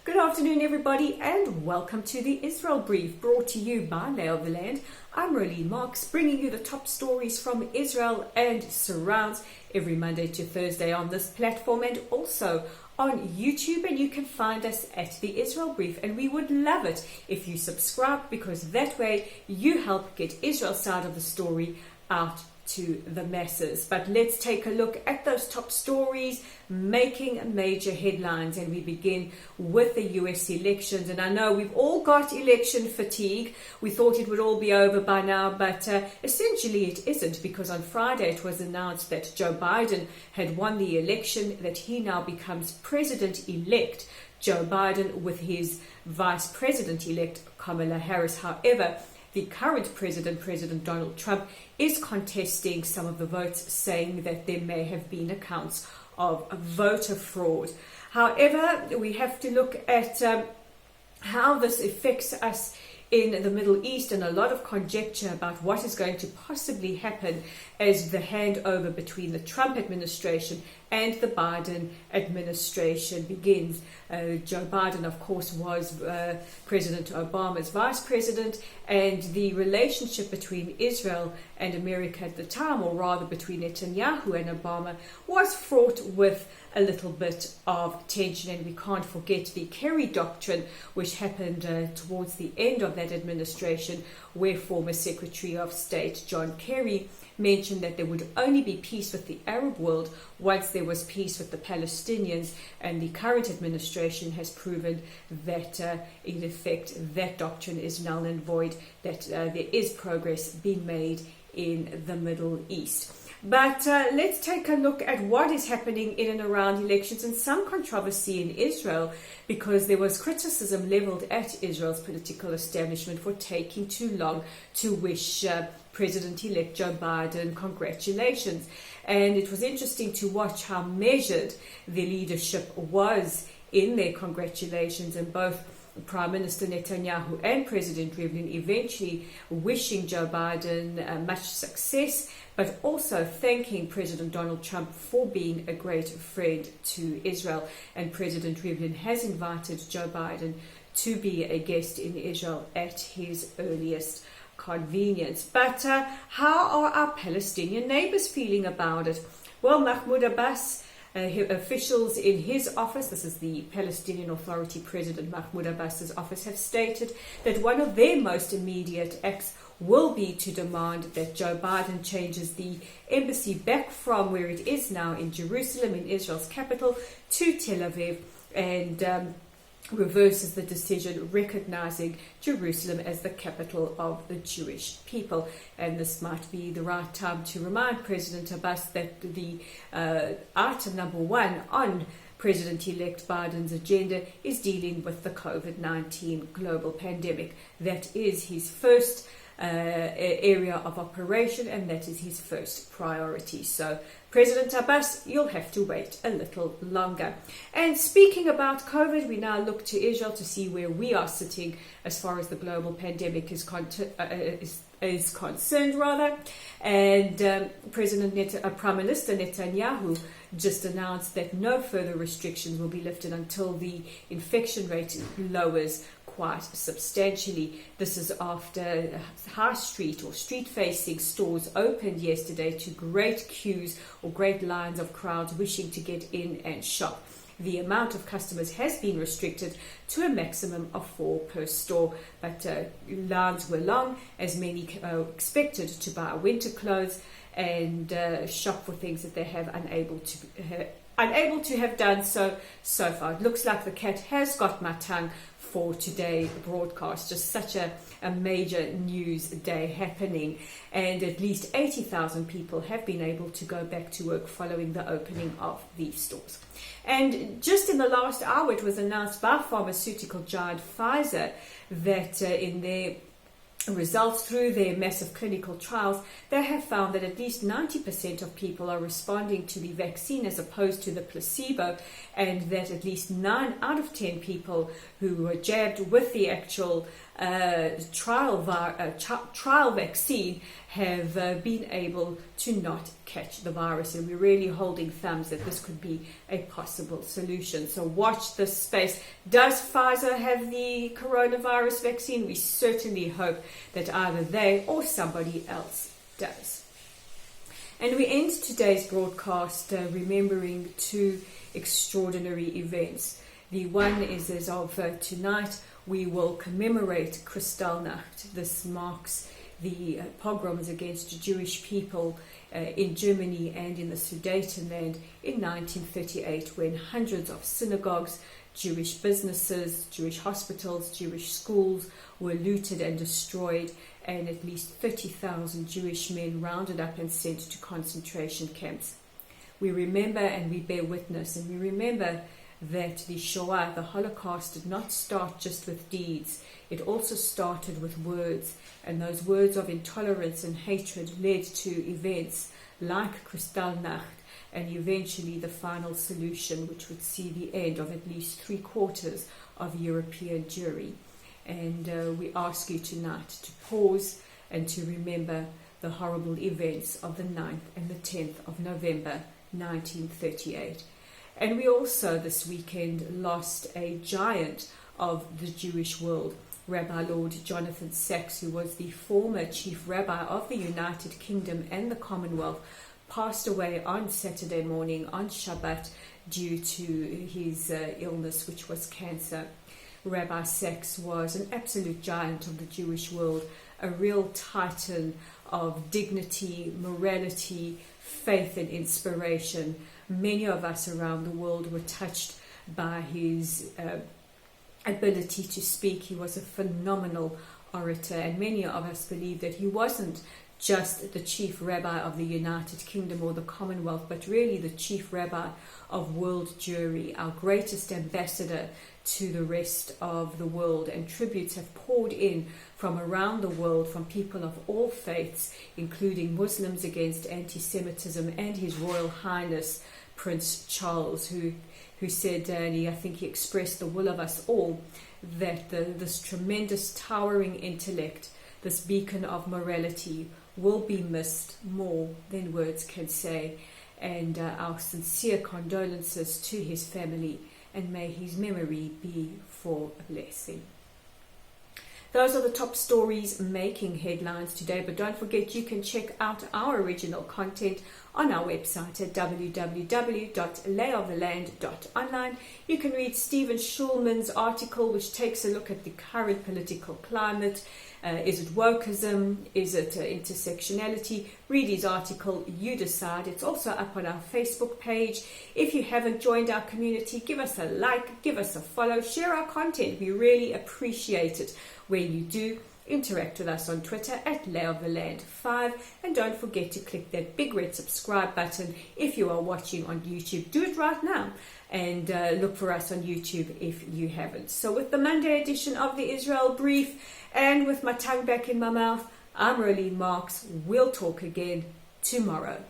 Good afternoon, everybody, and welcome to the Israel Brief, brought to you by Lay of the Land. I'm Rolene Marks, bringing you the top stories from Israel and surrounds every Monday to Thursday on this platform and also on YouTube. And you can find us at the Israel Brief, and we would love it if you subscribe, because that way you help get Israel's side of the story out to the masses. But let's take a look at those top stories making major headlines, and we begin with the US elections. And I know we've all got election fatigue. We thought it would all be over by now, but essentially it isn't, because on Friday it was announced that Joe Biden had won the election, that he now becomes president-elect Joe Biden with his vice president-elect Kamala Harris. However, the current president, President Donald Trump, is contesting some of the votes, saying that there may have been accounts of voter fraud. However, we have to look at how this affects us in the Middle East, and a lot of conjecture about what is going to possibly happen as the handover between the Trump administration and the Biden administration begins. Joe Biden, of course, was President Obama's vice president, and the relationship between Israel and America at the time, or rather between Netanyahu and Obama, was fraught with a little bit of tension. And we can't forget the Kerry Doctrine, which happened towards the end of that administration, where former Secretary of State John Kerry mentioned that there would only be peace with the Arab world once there was peace with the Palestinians. And the current administration has proven that in effect that doctrine is null and void, that there is progress being made in the Middle East. But let's take a look at what is happening in and around elections, and some controversy in Israel, because there was criticism leveled at Israel's political establishment for taking too long to wish President-elect Joe Biden congratulations. And it was interesting to watch how measured the leadership was in their congratulations, and both Prime Minister Netanyahu and President Rivlin eventually wishing Joe Biden much success, but also thanking President Donald Trump for being a great friend to Israel. And President Rivlin has invited Joe Biden to be a guest in Israel at his earliest convenience. But how are our Palestinian neighbors feeling about it? Well, Mahmoud Abbas, officials in his office, this is the Palestinian Authority President Mahmoud Abbas's office, have stated that one of their most immediate acts will be to demand that Joe Biden changes the embassy back from where it is now in Jerusalem, in Israel's capital, to Tel Aviv, and reverses the decision, recognizing Jerusalem as the capital of the Jewish people. And this might be the right time to remind President Abbas that the item number one on President-elect Biden's agenda is dealing with the COVID-19 global pandemic. That is his first area of operation, and that is his first priority. So President Abbas, you'll have to wait a little longer. And speaking about COVID, we now look to Israel to see where we are sitting as far as the global pandemic is concerned, rather. And Prime Minister Netanyahu just announced that no further restrictions will be lifted until the infection rate lowers quite substantially. This is after high street or street-facing stores opened yesterday to great queues or great lines of crowds wishing to get in and shop. The amount of customers has been restricted to a maximum of 4 per store, but lines were long, as many expected to buy winter clothes and shop for things that they have unable to have done so far. It looks like the cat has got my tongue for today broadcast. Just such a major news day happening, and at least 80,000 people have been able to go back to work following the opening of these stores. And just in the last hour, it was announced by pharmaceutical giant Pfizer that in their results through their massive clinical trials, they have found that at least 90% of people are responding to the vaccine as opposed to the placebo, and that at least 9 out of 10 people who were jabbed with the actual trial vaccine have been able to not catch the virus. And we're really holding thumbs that this could be a possible solution. So watch this space. Does Pfizer have the coronavirus vaccine? We certainly hope that either they or somebody else does. And we end today's broadcast remembering 2 extraordinary events. The one is, as of tonight, we will commemorate Kristallnacht. This marks the pogroms against Jewish people in Germany and in the Sudetenland in 1938, when hundreds of synagogues, Jewish businesses, Jewish hospitals, Jewish schools were looted and destroyed, and at least 30,000 Jewish men rounded up and sent to concentration camps. We remember and we bear witness, and we remember that the Shoah, the Holocaust, did not start just with deeds. It also started with words, and those words of intolerance and hatred led to events like Kristallnacht, and eventually the final solution, which would see the end of at least 3/4 of European Jewry. And we ask you tonight to pause and to remember the horrible events of the 9th and the 10th of November 1938. And we also this weekend lost a giant of the Jewish world, Rabbi Lord Jonathan Sacks, who was the former chief rabbi of the United Kingdom and the Commonwealth, passed away on Saturday morning, on Shabbat, due to his illness, which was cancer. Rabbi Sacks was an absolute giant of the Jewish world, a real titan of dignity, morality, faith and inspiration. Many of us around the world were touched by his ability to speak. He was a phenomenal orator, and many of us believe that he wasn't just the chief rabbi of the United Kingdom or the Commonwealth, but really the chief rabbi of world Jewry, our greatest ambassador to the rest of the world. And tributes have poured in from around the world, from people of all faiths, including Muslims against anti-Semitism, and His Royal Highness Prince Charles, who said, and I think he expressed the will of us all, that this tremendous towering intellect, this beacon of morality, will be missed more than words can say. And our sincere condolences to his family, and may his memory be for a blessing. Those are the top stories making headlines today, but don't forget you can check out our original content on our website at www.layoftheland.online. You can read Stephen Schulman's article, which takes a look at the current political climate. Is it wokeism? Is it intersectionality? Read his article, you decide. It's also up on our Facebook page. If you haven't joined our community, give us a like, give us a follow, share our content. We really appreciate it when you do. Interact with us on Twitter at @LayOfTheLand5, and don't forget to click that big red subscribe button if you are watching on YouTube. Do it right now, and look for us on YouTube if you haven't. So with the Monday edition of the Israel Brief, and with my tongue back in my mouth, I'm Rolene Marks. We'll talk again tomorrow.